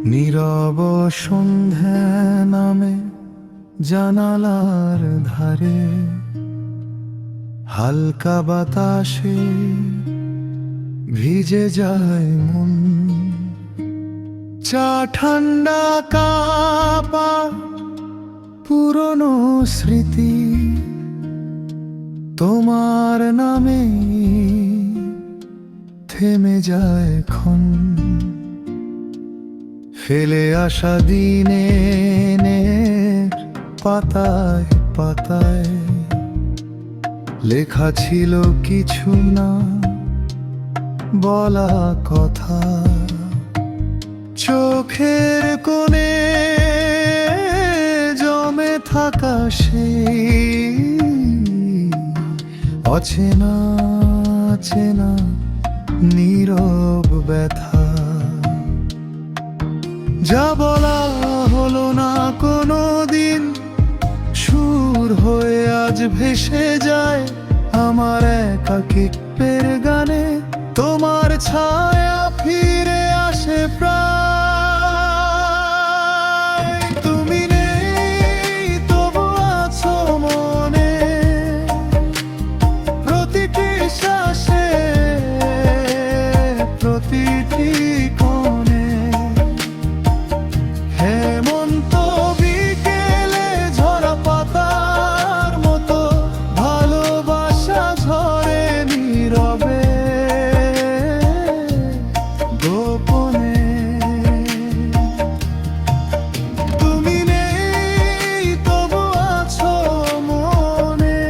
নীরব সন্ধ্যা নামে জানালার ধারে, হালকা বাতাসে ভিজে যায় মন। চা ঠান্ডা কাপা পুরনো স্মৃতি তোমার নামে থেমে যায় ক্ষণ। ফেলে আসা দিনের পাতায় পাতায় লেখা ছিল কিছু না বলা কথা। চোখের কোণে জমে থাকা সেই অচেনা চেনা নীরব ব্যথা, যা বলা হলো না কোনো দিন, সুর হয়ে আজ ভেসে যায় আমার একাকিত্বের গানে। তোমার ছায়া ফিরে আসে প্রায়, তুমি নেই তবু আছো মনে। প্রতিটি শ্বাসে প্রতিটি কোণে, হেমন্ত বিকেলে ঝরা পাতার মতো ভালোবাসা ঝরে নীরবে গোপনে। তুমি নেই তবু আছো মনে,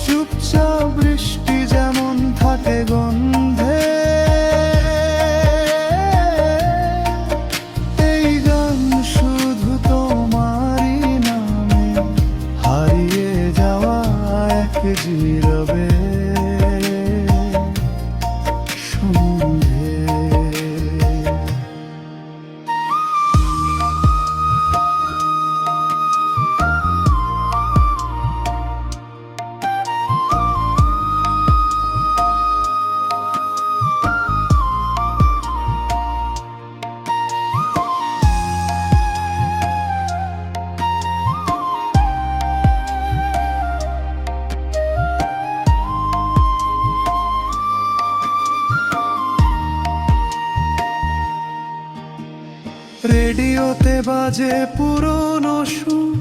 চুপচাপ বৃষ্টি যেমন থাকে গন্ধে। এই গান শুধু তোমারই নামে, হারিয়ে যাওয়া এক নীরবে সন্ধে। রেডিওতে বাজে পুরনো সুর,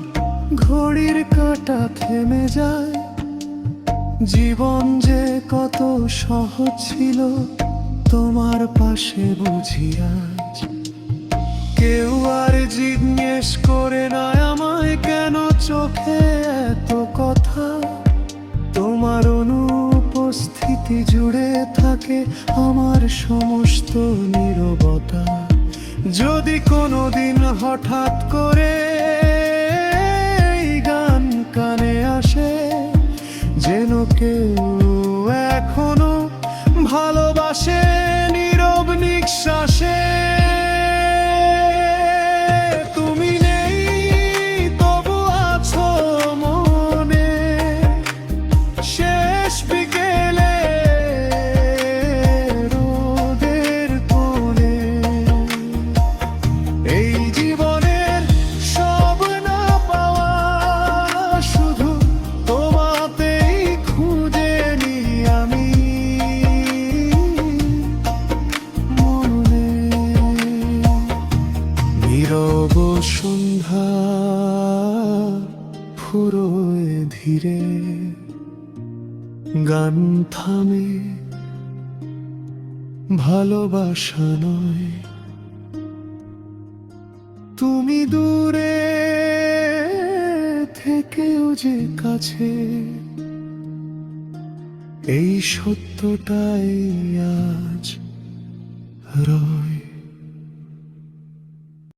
ঘড়ির কাঁটা থেমে যায়। জীবন যে কত সহজ ছিল তোমার পাশে বুঝি আজ। কেউ আর জিজ্ঞেস করে না আমায় কেন চোখে এত কথা। তোমার অনুপস্থিতি জুড়ে থাকে আমার সমস্ত নীরবতা। যদি কোনোদিন হঠাৎ করে এই গান কানে আসে, যেন কেউ এখনো ভালোবাসে নীরব নিঃশ্বাসে। তুমি নেই তবু আছো মনে, শেষ বিকেলে রোদের কোণে। এই জীবনের সব না পাওয়া শুধু তোমাতেই খুঁজে নি আমি মনে। নীরব সন্ধ্যা ফুরোয় ধীরে, গান থামে, ভালোবাসা নয়। তুমি দূরে থেকেও যে কাছে, এই সত্যটাই আজ রয়।